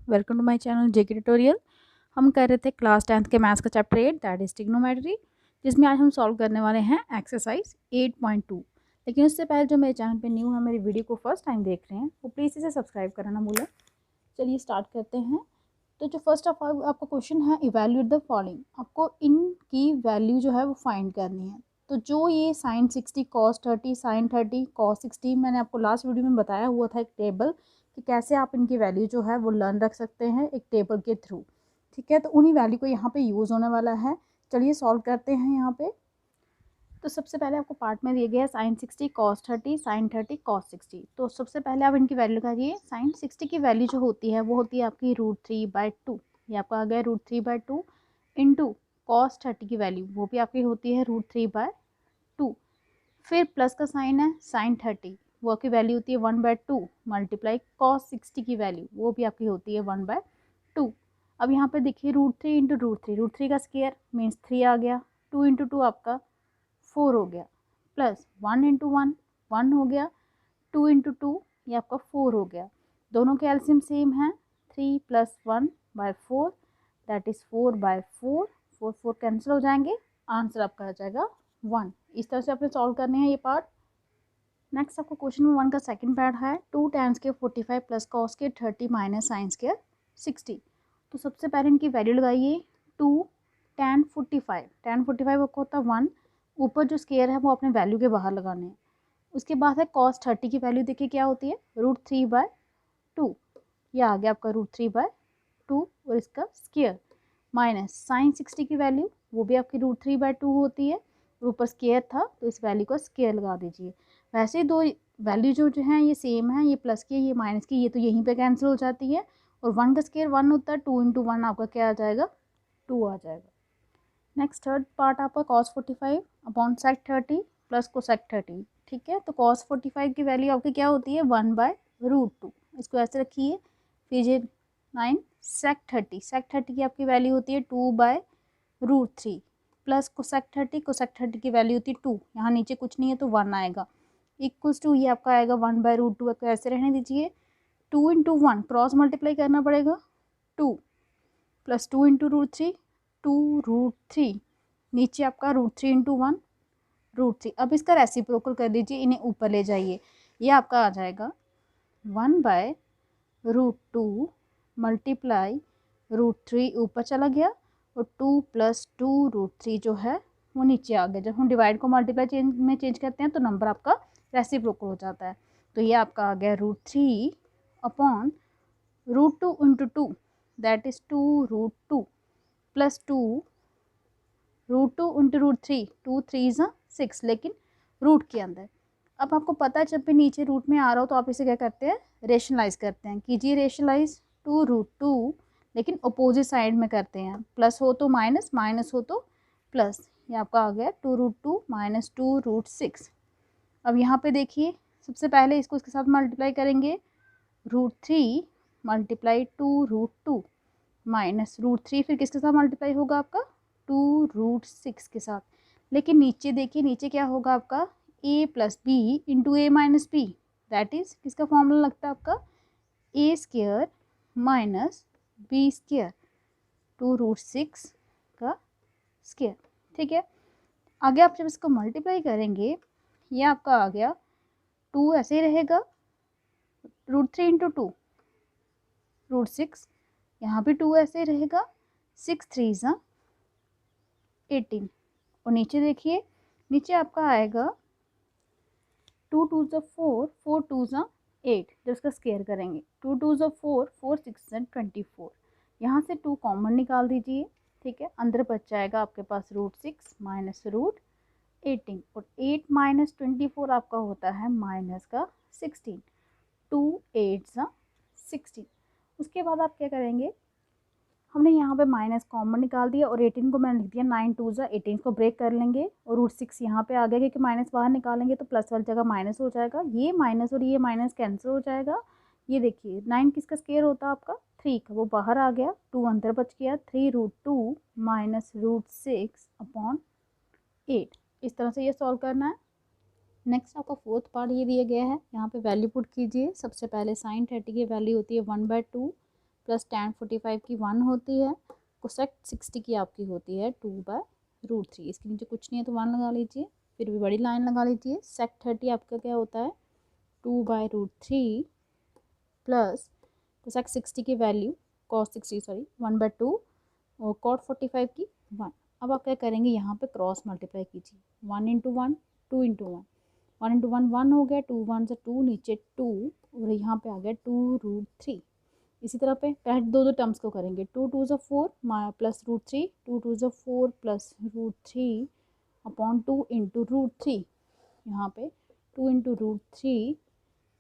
Welcome to my channel JK tutorial. हम कर रहे थे क्लास 10th के मैथ्स का चैप्टर 8 दैट इज ट्रिग्नोमेट्री, जिसमें आज हम सॉल्व करने वाले हैं एक्सरसाइज 8.2। लेकिन उससे पहले जो मेरे चैनल पे न्यू है, मेरी वीडियो को फर्स्ट टाइम देख रहे हैं, वो प्लीज़ इसे सब्सक्राइब करना ना भूलें। चलिए स्टार्ट करते हैं। तो जो फर्स्ट ऑफ ऑल आपका क्वेश्चन है, इवैल्यूएट द फॉलोइंग। आपको इनकी वैल्यू जो है वो फाइंड करनी है। तो जो ये sin 60 cos 30 sin 30 cos 60 मैंने आपको लास्ट वीडियो में बताया हुआ था एक टेबल कि कैसे आप इनकी वैल्यू जो है वो लर्न रख सकते हैं एक टेबल के थ्रू। ठीक है, तो उन्हीं वैल्यू को यहाँ पे यूज़ होने वाला है। चलिए सॉल्व करते हैं यहाँ पे। तो सबसे पहले आपको पार्ट में दिए गया है sin 60 cos 30 sin 30 cos 60। तो सबसे पहले आप इनकी वैल्यू लगाइए। sin 60 की वैल्यू जो होती है वो होती है आपकी √3/2। ये आपका आ गया √3/2 इंटू cos 30 की वैल्यू वो भी आपकी होती है √3/2। फिर प्लस का साइन है sin 30 वो की वैल्यू होती है 1/2 मल्टीप्लाई cos 60 की वैल्यू वो भी आपकी होती है 1/2। अब यहाँ पे देखिए √3 इंटू √3 का स्क्वायर मीन्स 3 आ गया। 2 इंटू 2 आपका 4 हो गया, प्लस 1 इंटू 1 1 हो गया, 2 इंटू 2 ये आपका 4 हो गया। दोनों के एलसीएम सेम है, 3 + 1/4 दैट इज़ 4/4। 4 4 कैंसिल हो जाएंगे, आंसर आपका आ जाएगा 1। इस तरह से आपने सॉल्व करने हैं ये पार्ट। नेक्स्ट आपको क्वेश्चन नंबर 1 का सेकंड पार्ट है 2 tan square 45 plus cos square 30 minus sin square 60। तो सबसे पहले इनकी वैल्यू लगाइए। 2 tan 45 आपको होता है 1, ऊपर जो स्क्वायर है वो अपने वैल्यू के बाहर लगाने हैं। उसके बाद है cos 30 की वैल्यू देखिए क्या होती है √3/2। ये आ गया आपका √3/2 और इसका स्क्वायर माइनस sin 60 की वैल्यू वो भी आपकी √3/2 होती है और ऊपर स्क्वायर था तो इस वैल्यू का स्क्वायर लगा दीजिए। वैसे दो वैल्यू जो हैं ये सेम है, ये प्लस की ये माइनस की, ये तो यहीं पे कैंसिल हो जाती है और 1 का स्क्वायर 1 होता है। 2 इंटू 1 आपका क्या आ जाएगा 2 आ जाएगा। नेक्स्ट थर्ड पार्ट आपका cos 45 upon sec 30 plus cosec 30। ठीक है, तो cos 45 की वैल्यू आपकी क्या होती है 1/√2। इसको ऐसे रखिए। फिर ये 9 sec 30 की आपकी वैल्यू होती है 2/√3 प्लस cosec 30 की वैल्यू होती है 2। यहाँ नीचे कुछ नहीं है तो 1 आएगा इक्वल्स टू ये आपका आएगा 1/√2। आपको ऐसे रहने दीजिए। 2 इंटू 1 क्रॉस मल्टीप्लाई करना पड़ेगा 2 प्लस 2 इंटू √3 2√3 नीचे आपका √3 इंटू 1 √3। अब इसका रेसिप्रोकल कर दीजिए, इन्हें ऊपर ले जाइए। ये आपका आ जाएगा 1/√2 मल्टीप्लाई √3 ऊपर चला गया और 2 + 2√3 जो है वो नीचे आ गया। जब हम डिवाइड को मल्टीप्लाई में चेंज करते हैं तो नंबर आपका रेसिप्रोकल हो जाता है। तो ये आपका आ गया √3 upon √2 into 2 that is 2√2 plus 2 √2 into √3 2 3 6 लेकिन रूट के अंदर। अब आपको पता है जब भी नीचे रूट में आ रहा हो तो आप इसे क्या करते हैं रेशनलाइज करते हैं। कीजिए रेशनलाइज 2√2 लेकिन अपोजिट साइड में करते हैं। प्लस हो तो माइनस, माइनस हो तो प्लस। ये आपका आ गया 2√2 माइनस 2√6। अब यहाँ पे देखिए सबसे पहले इसको इसके साथ मल्टीप्लाई करेंगे √3 मल्टीप्लाई 2√2 माइनस √3 फिर किसके साथ मल्टीप्लाई होगा आपका 2√6 के साथ। लेकिन नीचे देखिए नीचे क्या होगा आपका a + b into a minus B that is किसका फॉर्मूला लगता है आपका a² माइनस b²। 2√6 का स्क्वायर। ठीक है, आगे आप जब इसको मल्टीप्लाई करेंगे ये आपका आ गया 2 ऐसे ही रहेगा √3 इंटू 2 √6। यहाँ भी 2 ऐसे ही रहेगा 6 3 18 और नीचे देखिए नीचे आपका आएगा 2 2 4 4 2 8। जब इसका स्क्वायर करेंगे 2 2 4 4 6 24। यहाँ से 2 कॉमन निकाल दीजिए। ठीक है, अंदर बच जाएगा आपके पास √6 माइनस √18 और 8 माइनस 24 आपका होता है माइनस का 16। 2 8 16। उसके बाद आप क्या करेंगे, हमने यहाँ पे माइनस कॉमन निकाल दिया और 18 को मैंने लिख दिया 9 2 18 को ब्रेक कर लेंगे और √6 यहाँ पे आ गया क्योंकि माइनस बाहर निकालेंगे तो प्लस वाली जगह माइनस हो जाएगा। ये माइनस और ये माइनस कैंसिल हो जाएगा। ये देखिए 9 किसका स्क्वायर होता है आपका 3 का, वो बाहर आ गया, 2 अंदर बच गया। 3√2 माइनस √6 अपॉन 8। इस तरह से ये सॉल्व करना है। नेक्स्ट आपका फोर्थ पार्ट ये दिया गया है, यहाँ पे वैल्यू पुट कीजिए। सबसे पहले sin 30 की वैल्यू होती है 1/2 प्लस tan 45 की 1 होती है, कोसेक 60 की आपकी होती है 2/√3। इसके नीचे कुछ नहीं है तो 1 लगा लीजिए, फिर भी बड़ी लाइन लगा लीजिए। सेक 30 आपका क्या होता है 2/√3 प्लस कोसेक 60 की वैल्यू cos 60 सॉरी 1/2 और cot 45 की 1। अब आप क्या करेंगे, यहाँ पे क्रॉस मल्टीप्लाई कीजिए, 1 इंटू 1 2 इंटू 1, 1 इंटू 1 1 हो गया, 2 1 से 2 नीचे 2 और यहाँ पे आ गया 2√3। इसी तरह पे पहले दो टर्म्स को करेंगे, 2 2 से 4 प्लस √3, 2 2 से 4 प्लस √3 अपॉन 2 इंटू √3, यहाँ पे 2 इंटू √3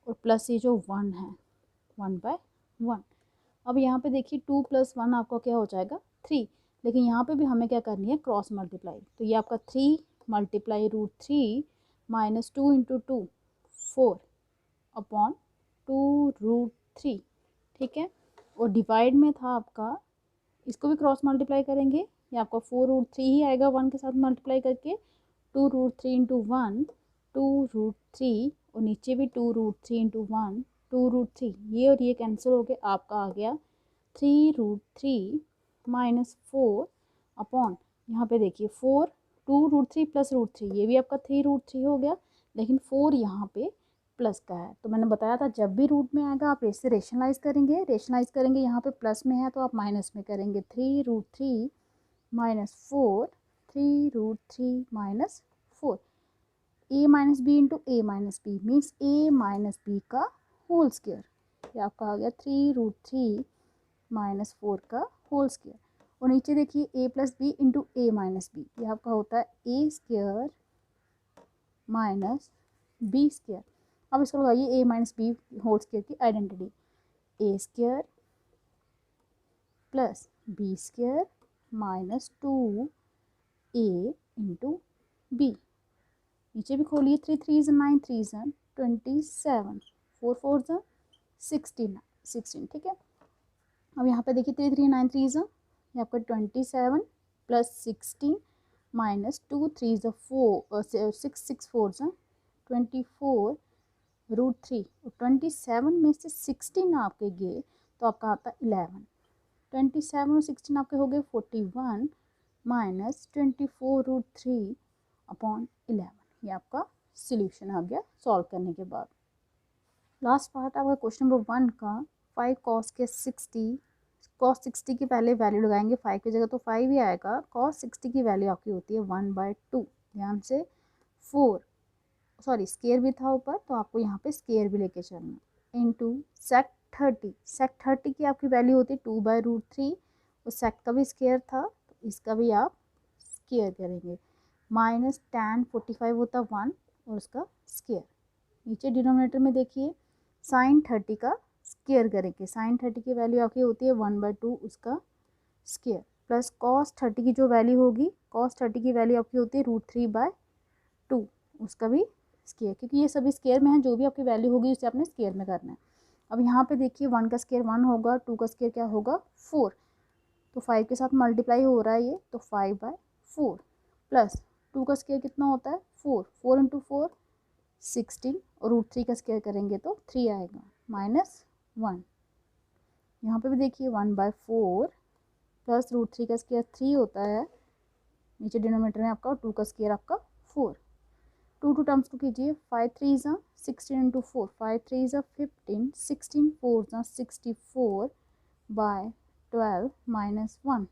और प्लस ये जो 1 है 1/1। अब यहाँ पे देखिए 2 + 1 आपका क्या हो जाएगा 3, लेकिन यहाँ पे भी हमें क्या करनी है क्रॉस मल्टीप्लाई। तो ये आपका 3 मल्टीप्लाई √3 माइनस 2 इंटू 2 4 अपॉन 2√3, ठीक है। और डिवाइड में था आपका, इसको भी क्रॉस मल्टीप्लाई करेंगे, ये आपका 4√3 ही आएगा 1 के साथ मल्टीप्लाई करके, 2√3 इंटू 1 2√3 और नीचे भी 2√3 इंटू 1 2√3, ये और ये कैंसिल हो गए, आपका आ गया 3√3 माइनस 4 अपॉन, यहाँ पे देखिए 4 2√3 प्लस √3, ये भी आपका 3√3 हो गया, लेकिन 4 यहाँ पे प्लस का है। तो मैंने बताया था जब भी रूट में आएगा आप इससे रेशनलाइज करेंगे, यहाँ पे प्लस में है तो आप माइनस में करेंगे, 3√3 minus 4 3√3 minus 4, a minus B into A minus B means a minus B का होल स्क्वायर, ये आपका आ गया 3√3 माइनस 4 का होल स्क्वायर। और नीचे देखिए a plus b into A minus b, ये आपका होता है a square minus b square. अब इसको लगाइए a minus b whole square की identity, a square plus b square minus 2a into b, नीचे भी खोलिए, 3 3 9 3 27 4 4 16, ठीक है। अब यहाँ पे देखिए 3 3 9 3 ये आपका 27 प्लस 16 माइनस 2 3 4 6 6 4 24√3, 27 में से 16 आपके गए तो आपका आता 11, 27 और 16 आपके हो गए 41 माइनस 24√3 अपॉन 11, ये आपका सॉल्यूशन आ गया सॉल्व करने के बाद। लास्ट पार्ट आपका क्वेश्चन नंबर 1 का 5 cos के 60, cos 60 की पहले वैल्यू लगाएंगे 5 की जगह तो 5 ही आएगा, cos 60 की वैल्यू आपकी होती है 1/2, ध्यान से 4 सॉरी स्केयर भी था ऊपर तो आपको यहाँ पे स्केयर भी लेके चलना, इंटू सेक 30, सेक 30 की आपकी वैल्यू होती है 2/√3 और सेक का भी स्केयर था तो इसका भी आप स्केयर करेंगे, माइनस tan 45 होता 1 और उसका स्केयर। नीचे डिनोमिनेटर में देखिए sin 30 का स्केयर करेंगे, sin 30 की वैल्यू आपकी होती है 1/2 उसका स्केयर, प्लस cos 30 की जो वैल्यू होगी, cos 30 की वैल्यू आपकी होती है √3/2 उसका भी स्केयर, क्योंकि ये सभी स्केयर में है, जो भी आपकी वैल्यू होगी उसे आपने स्केयर में करना है। अब यहाँ पे देखिए 1 का स्केयर 1 होगा, 2 का स्केयर क्या होगा 4, तो 5 के साथ मल्टीप्लाई हो रहा है ये तो 5/4 प्लस 2 का स्केयर कितना होता है 4, 4 इंटू 4 16 और √3 का स्केयर करेंगे तो 3 आएगा माइनस 1, यहाँ पे भी देखिए 1/4 प्लस √3 का स्केयर 3 होता है, नीचे डिनोमिनेटर में आपका 2 का स्केयर आपका 4, 2 टर्म्स को कीजिए, 5 3 16 इंटू 4, 5 3 15, 16 4 64/12 माइनस 1,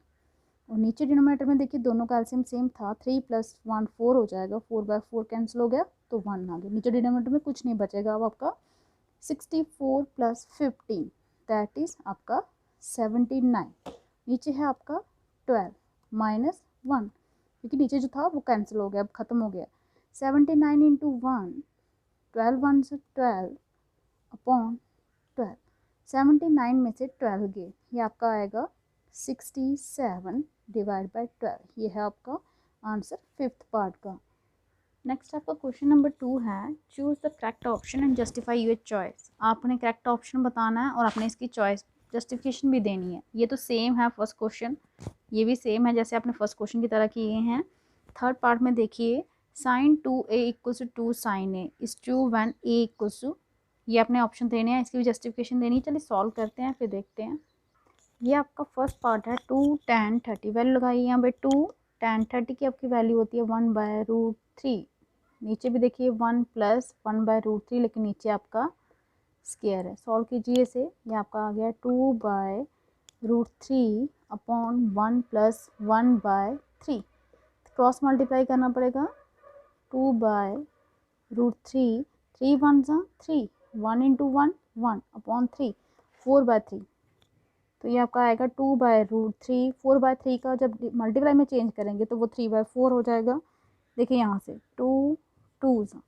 और नीचे डिनोमिनेटर में देखिए दोनों का एलसीएम सेम था, 3 + 1 4 हो जाएगा, 4/4 कैंसिल हो गया तो 1 आ गया, नीचे डिनोमिनेटर में कुछ नहीं बचेगा। अब आपका 64 + 15 दैट इज़ आपका 79, नीचे है आपका 12 माइनस 1, क्योंकि नीचे जो था वो कैंसिल हो गया, अब ख़त्म हो गया, 79 इंटू 1 12 1 से 12 अपॉन 12, 79 में से 12 गए, ये आपका आएगा 67 डिवाइड बाय 12, ये है आपका आंसर 5th पार्ट का। नेक्स्ट आपका क्वेश्चन नंबर 2 है, choose the correct option and justify your choice. आपने करेक्ट ऑप्शन बताना है और आपने इसकी चॉइस जस्टिफिकेशन भी देनी है। ये तो सेम है फर्स्ट क्वेश्चन, ये भी सेम है जैसे आपने फर्स्ट क्वेश्चन की तरह किए हैं। थर्ड पार्ट में देखिए sin 2a = 2 sin a is true when a = ये आपने ऑप्शन देने हैं, इसकी भी जस्टिफिकेशन देनी है। चलिए सॉल्व करते हैं फिर देखते हैं। ये आपका फर्स्ट पार्ट है 2 tan 30, वैल्यू लगाइए यहाँ पे 2 tan 30 की आपकी वैल्यू होती है 1/√3। नीचे भी देखिए 1 + 1/√3, लेकिन नीचे आपका स्क्वायर है। सॉल्व कीजिए इसे, ये आपका आ गया 2/√3 अपॉन 1 + 1/3। क्रॉस मल्टीप्लाई करना पड़ेगा, 2/√3, 3 1 3, 1 × 1 1 अपॉन 3, 4/3। तो ये आपका आएगा 2/√3। 4/3 का जब मल्टीप्लाई में चेंज करेंगे तो वो 3/4 हो जाएगा। देखिए यहाँ से 2 2,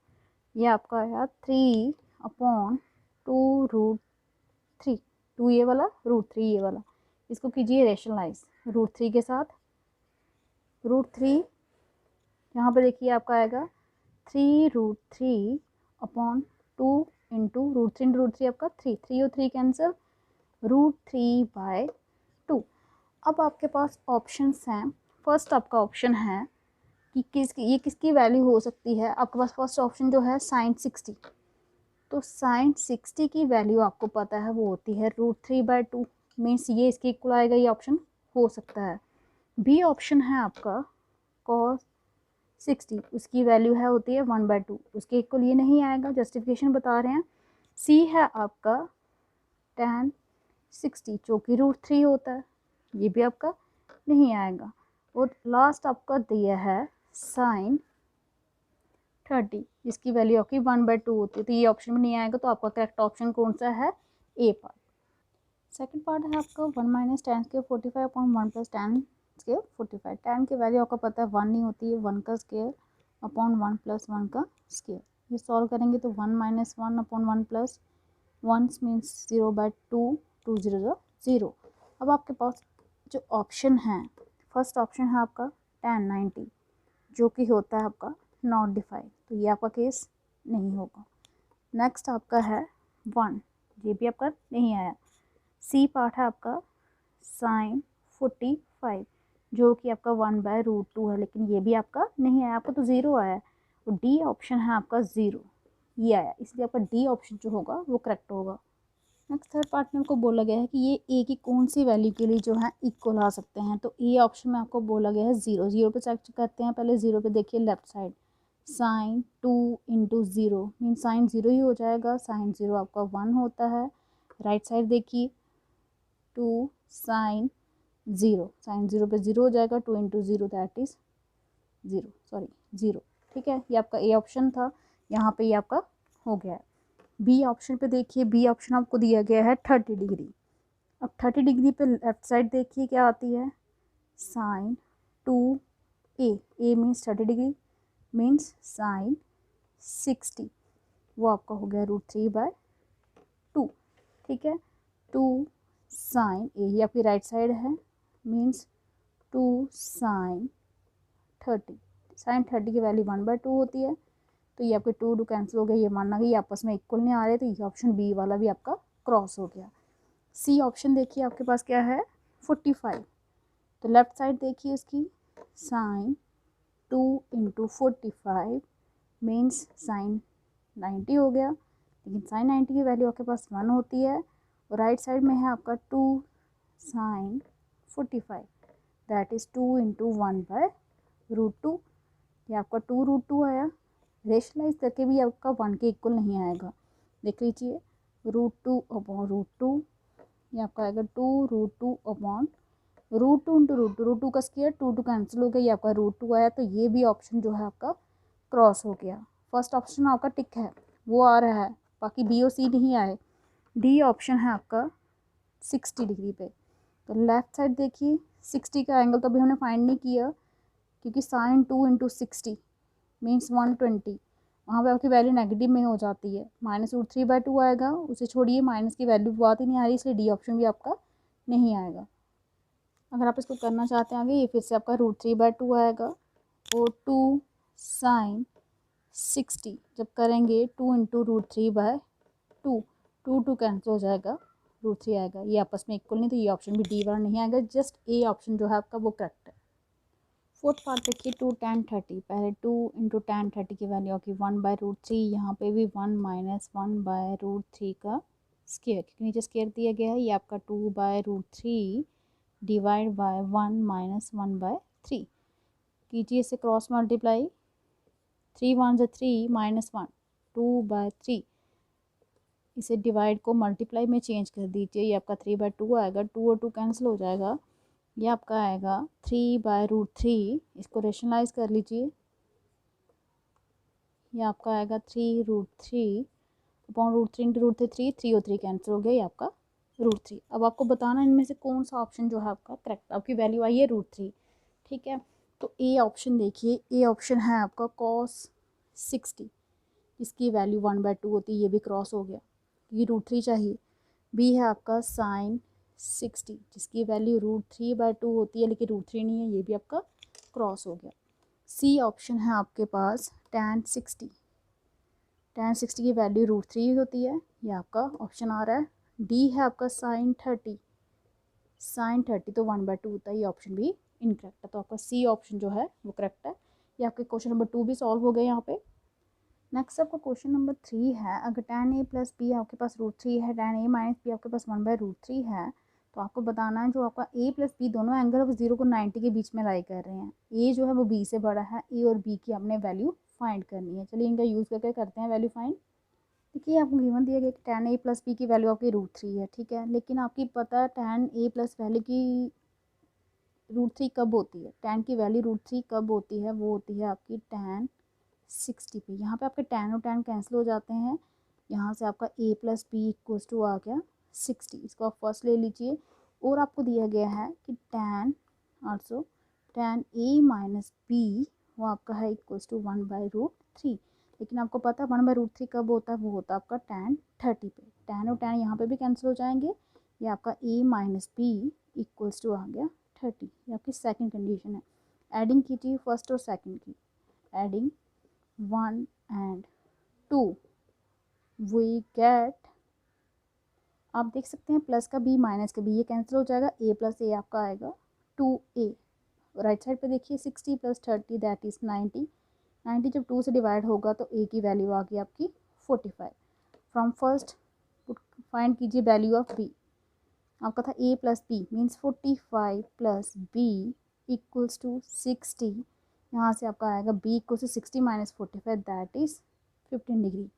ये आपका आया 3 अपॉन 2√3। 2 ये वाला, √3 ये वाला, इसको कीजिए रेशनलाइज √3 के साथ। √3 यहाँ पे देखिए आपका आएगा 3√3 अपॉन 2 इंटू √3 आपका 3, 3 और 3 कैंसिल, √3/2। अब आपके पास ऑप्शंस हैं। फर्स्ट आपका ऑप्शन है कि ये किसकी वैल्यू हो सकती है। आपके पास फर्स्ट ऑप्शन जो है sin 60, तो sin 60 की वैल्यू आपको पता है वो होती है √3/2, मीन्स ये इसके इक्वल आएगा, ये ऑप्शन हो सकता है। बी ऑप्शन है आपका cos 60, उसकी वैल्यू है होती है 1/2, उसके इक्वल ये नहीं आएगा, जस्टिफिकेशन बता रहे हैं। सी है आपका tan 60 जो कि √3 होता है, ये भी आपका नहीं आएगा। और लास्ट आपका दिया है sin 30, जिसकी वैल्यू आपकी 1/2 होती है, तो ये ऑप्शन में नहीं आएगा। तो आपका करेक्ट ऑप्शन कौन सा है, ए पार्ट। सेकंड पार्ट है आपका 1 - tan² 45 अपॉन 1 + tan² 45। tan की वैल्यू आपको पता है 1 नहीं होती है, 1 का स्क्वायर अपॉन 1 + 1 का स्क्वायर। ये सॉल्व करेंगे तो 1 - 1 अपॉन 1 + 1 मीन्स 0/2, 2 0 0। अब आपके पास जो ऑप्शन है, फर्स्ट ऑप्शन है आपका tan 90, जो कि होता है आपका नॉट डिफाइंड, तो ये आपका केस नहीं होगा। नेक्स्ट आपका है 1, ये भी आपका नहीं आया। सी पार्ट है आपका sin 45, जो कि आपका 1/√2 है, लेकिन ये भी आपका नहीं आया, आपको तो 0 आया है। और डी ऑप्शन है आपका 0, ये आया, इसलिए आपका डी ऑप्शन जो होगा वो करेक्ट होगा। नेक्स्ट थर्ड पार्ट में आपको बोला गया है कि ये ए की कौन सी वैल्यू के लिए जो है इक्वल आ सकते हैं, तो ए ऑप्शन में आपको बोला गया है 0। 0 पे चेक करते हैं, पहले 0 पे देखिए left side, sin 2 × 0 mean sin 0 ही हो जाएगा, sin 0 आपका 1 होता है। राइट साइड देखिए 2 sin 0, sin 0 पे 0 हो जाएगा, 2 × 0 दैट इज 0। ठीक है, ये आपका ए ऑप्शन था, यहाँ पे ये आपका हो गया है। बी ऑप्शन पे देखिए, बी ऑप्शन आपको दिया गया है 30 डिग्री। अब 30 डिग्री पे लेफ्ट साइड देखिए क्या आती है, sin 2a, a means 30 degree means sin 60, वो आपका हो गया √3/2। ठीक है, 2 sin a, ये आपकी राइट साइड है, मीन्स 2 sin 30। sin 30 की वैल्यू 1/2 होती है, तो ये आपके 2 कैंसिल हो गया, ये मानना कि ये आपस में इक्वल नहीं आ रहे, तो ये ऑप्शन बी वाला भी आपका क्रॉस हो गया। सी ऑप्शन देखिए आपके पास क्या है 45, तो लेफ्ट साइड देखिए उसकी sin 2 × 45 मीन्स sin 90 हो गया, लेकिन sin 90 की वैल्यू आपके पास 1 होती है। और राइट साइड में है आपका 2 sin 45, दैट इज़ 2 × 1/√2, ये आपका 2√2 आया। रेशनलाइज करके भी आपका 1 के इक्वल नहीं आएगा, देख लीजिए √2 अपॉन √2, ये आपका आएगा 2√2 अपॉन √2 × √2 का स्क्वायर, 2 2 कैंसिल हो गया, ये आपका √2 आया, तो ये भी ऑप्शन जो है आपका क्रॉस हो गया। फर्स्ट ऑप्शन आपका टिक है, वो आ रहा है, बाकी बी और सी नहीं आए। डी ऑप्शन है आपका 60 डिग्री पे, तो लेफ्ट साइड देखिए 60 का एंगल तो अभी हमने फाइंड नहीं किया, क्योंकि sin 2 × 60 मीन्स 120, वहाँ पे आपकी वैल्यू नेगेटिव में हो जाती है, -√3/2 आएगा, उसे छोड़िए, माइनस की वैल्यू बात ही नहीं आ रही, इसलिए डी ऑप्शन भी आपका नहीं आएगा। अगर आप इसको करना चाहते हैं आगे, ये फिर से आपका √3/2 आएगा, और 2 sin 60 जब करेंगे 2 × √3/2, 2 2 कैंसिल हो जाएगा, √3 आएगा, ये आपस में इक्वल नहीं, तो ये ऑप्शन भी डी वाला नहीं आएगा, जस्ट ए ऑप्शन जो है आपका वो करेक्ट है। फोर्थ पार्ट देखिए 2 tan 30, पहले 2 × tan 30 की वैल्यू की 1/√3, यहाँ पे भी 1 - 1/√3 का स्केयर, क्योंकि नीचे स्केयर दिया गया है। ये आपका 2/√3 डिवाइड बाय 1 माइनस 1/3। कीजिए इसे क्रॉस मल्टीप्लाई, 3 1 ज़ा 3 माइनस 1 2/3। इसे डिवाइड को मल्टीप्लाई में चेंज कर दीजिए, ये आपका 3/2 आएगा। 2 और 2 कैंसिल हो जाएगा, ये आपका आएगा 3/√3। इसको रेशनलाइज कर लीजिए, ये आपका आएगा 3√3 अपॉन √3 इंटू √3, 3 और 3 कैंसिल हो गया, ये आपका √3। अब आपको बताना इनमें से कौन सा ऑप्शन जो है आपका करेक्ट, आपकी वैल्यू आई है √3, ठीक है। तो ए ऑप्शन देखिए, ए ऑप्शन है आपका cos 60, इसकी वैल्यू 1/2 होती है, ये भी क्रॉस हो गया, ये √3 चाहिए। बी है आपका sin 60, जिसकी वैल्यू √3/2 होती है, लेकिन √3 नहीं है, ये भी आपका क्रॉस हो गया। सी ऑप्शन है आपके पास tan 60, tan 60 की वैल्यू √3 होती है, ये आपका ऑप्शन आ रहा है। डी है आपका sin 30, sin 30 तो 1/2 होता है, ये ऑप्शन भी इनकरेक्ट है। तो आपका सी ऑप्शन जो है वो करेक्ट है। ये आपके क्वेश्चन नंबर 2 भी सॉल्व हो गए यहाँ पे। नेक्स्ट आपका क्वेश्चन नंबर 3 है, अगर tan a प्लस बी आपके पास √3 है, tan a माइनस बी आपके पास 1/√3 है, तो आपको बताना है जो आपका a प्लस बी दोनों एंगल ऑफ 0 को 90 के बीच में लाई कर रहे हैं। a जो है वो b से बड़ा है, a और b की हमने वैल्यू फाइंड करनी है। चलिए इनका यूज़ करके करते हैं वैल्यू फाइंड। देखिए आपको गिवन दिया गया कि tan a प्लस बी की वैल्यू आपकी √3 है, ठीक है। लेकिन आपकी पता है tan a प्लस वैल्यू की √3 कब होती है, tan की वैल्यू √3 कब होती है, वो होती है आपकी tan 60 पे। यहाँ पे आपके tan और tan कैंसिल हो जाते हैं, यहाँ से आपका a plus b equals to आ गया 60। इसको आप फर्स्ट ले लीजिए, और आपको दिया गया है कि tan also tan a minus B वो आपका है इक्वल्स टू 1/√3। लेकिन आपको पता है 1/√3 कब होता है, वो होता है आपका tan 30 पे। tan और tan यहाँ पे भी कैंसिल हो जाएंगे, ये आपका a minus b equals to आ गया 30। ये आपकी सेकंड कंडीशन है। एडिंग कीजिए फर्स्ट और सेकंड की, एडिंग 1 and 2 we get, आप देख सकते हैं प्लस का b माइनस का b ये कैंसिल हो जाएगा, a प्लस ए आपका आएगा 2a। राइट साइड पे देखिए 60 प्लस 30 दैट इज़ 90। 90 जब 2 से डिवाइड होगा तो a की वैल्यू आ गई आपकी 45। फ्रॉम फर्स्ट फाइंड कीजिए वैल्यू ऑफ b। आपका था a plus B means 45 plus b equals to 60। यहाँ से आपका आएगा b equal to 60 minus 45 that is 15 degree.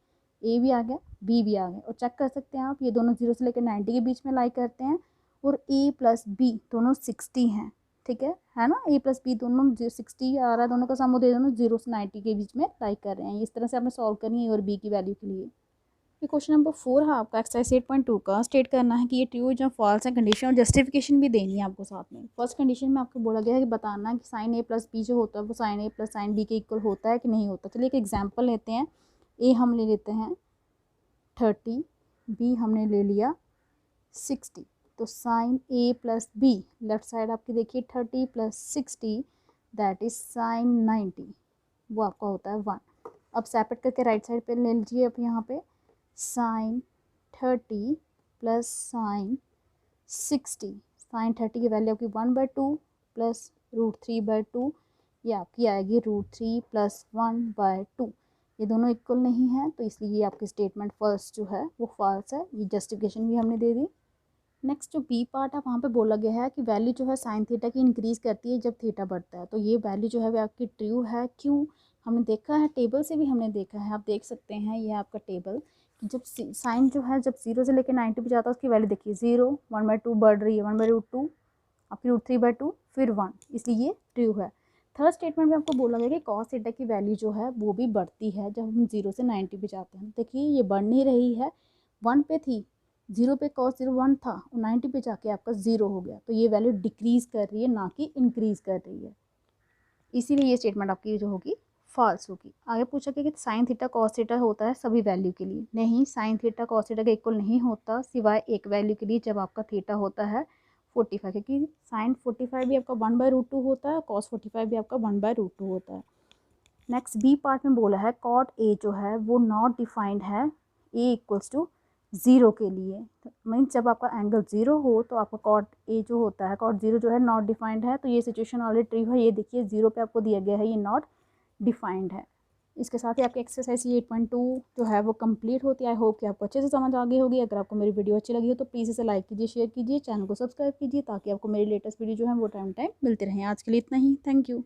a भी आ गया, b भी आ गया, और चेक कर सकते हैं आप ये दोनों 0 से लेकर 90 के बीच में लाई करते हैं, और a प्लस b दोनों 60 हैं, ठीक है ना। a प्लस बी दोनों 60 आ रहा है, दोनों का सम होते दोनों 0 से 90 के बीच में लाई कर रहे हैं। इस तरह से आपने सॉल्व करनी है और b की वैल्यू के लिए। ये क्वेश्चन नंबर 4 है आपका एक्सरसाइज 8.2 का। स्टेट करना है कि ये ट्रू या फॉल्स है, कंडीशन और जस्टिफिकेशन भी देनी है आपको साथ में। फर्स्ट कंडीशन में आपको बोला गया है कि बताना है कि साइन a प्लस बी जो होता है वो sine a plus sine B के इक्वल होता है कि नहीं होता। चलिए एक एग्जाम्पल लेते हैं। a हम ले लेते हैं 30, b हमने ले लिया 60। तो sine a plus B left side आपकी देखिए 30 प्लस 60 दैट इज साइन 90, वो आपका होता है 1। अब सेपरेट करके राइट साइड पे ले लीजिए। अब यहाँ पे साइन 30 प्लस साइन 60, साइन 30 की वैल्यू आपकी 1/2 प्लस √3/2, ये आपकी आएगी √3 प्लस 1/2। ये दोनों इक्वल नहीं है, तो इसलिए ये आपकी स्टेटमेंट फर्स्ट जो है वो फॉल्स है। ये जस्टिफिकेशन भी हमने दे दी। नेक्स्ट जो बी पार्ट है वहाँ पे बोला गया है कि वैल्यू जो है साइन थीटा की इंक्रीज़ करती है जब थीटा बढ़ता है। तो ये वैल्यू जो है वो आपकी ट्रू है। क्यों, हमने देखा है टेबल से भी हमने देखा है, आप देख सकते हैं ये आपका टेबल, जब साइन जो है जब 0 से लेकर 90 पे जाता है उसकी वैल्यू देखिए 0 1/2 बढ़ रही है, 1/2 आपकी √3/2 फिर 1, इसलिए ये ट्रू है। थर्ड स्टेटमेंट में आपको बोला गया कि कॉस थीटा की वैल्यू जो है वो भी बढ़ती है जब हम 0 से 90 पे जाते हैं। देखिए ये बढ़ नहीं रही है, 1 पे थी, 0 पे cos 0 1 था, 90 पे जाके आपका 0 हो गया, तो ये वैल्यू डिक्रीज़ कर रही है ना कि इंक्रीज़ कर रही है। इसीलिए ये स्टेटमेंट आपकी जो होगी फॉल्स होगी। आगे पूछा गया कि साइन थीटा कॉस थीटा होता है सभी वैल्यू के लिए। नहीं, साइन थीटा कॉस थीटा के इक्वल नहीं होता सिवाय एक वैल्यू के लिए, जब आपका थीटा होता है 45, क्योंकि साइन 45 भी आपका 1/√2 होता है, कॉस 45 भी आपका 1/√2 होता है। नेक्स्ट बी पार्ट में बोला है कॉट ए जो है वो नॉट डिफाइंड है ए इक्वल्स टू 0 के लिए। मीन्स जब आपका एंगल 0 हो तो आपका कॉट ए जो होता है, कॉट 0 जो है नॉट डिफाइंड है। तो ये सिचुएशन ऑलरेडी ट्रू है। ये देखिए 0 पे आपको दिया गया है, ये नॉट डिफाइंड है। इसके साथ ही आपकी एक्सरसाइज 8.2 जो है वो कंप्लीट होती है। आई होप कि आपको अच्छे से समझ आ गई होगी। अगर आपको मेरी वीडियो अच्छी लगी हो तो प्लीज़ इसे लाइक कीजिए, शेयर कीजिए, चैनल को सब्सक्राइब कीजिए ताकि आपको मेरी लेटेस्ट वीडियो जो है वो टाइम टाइम मिलते रहें। आज के लिए इतना ही। Thank you.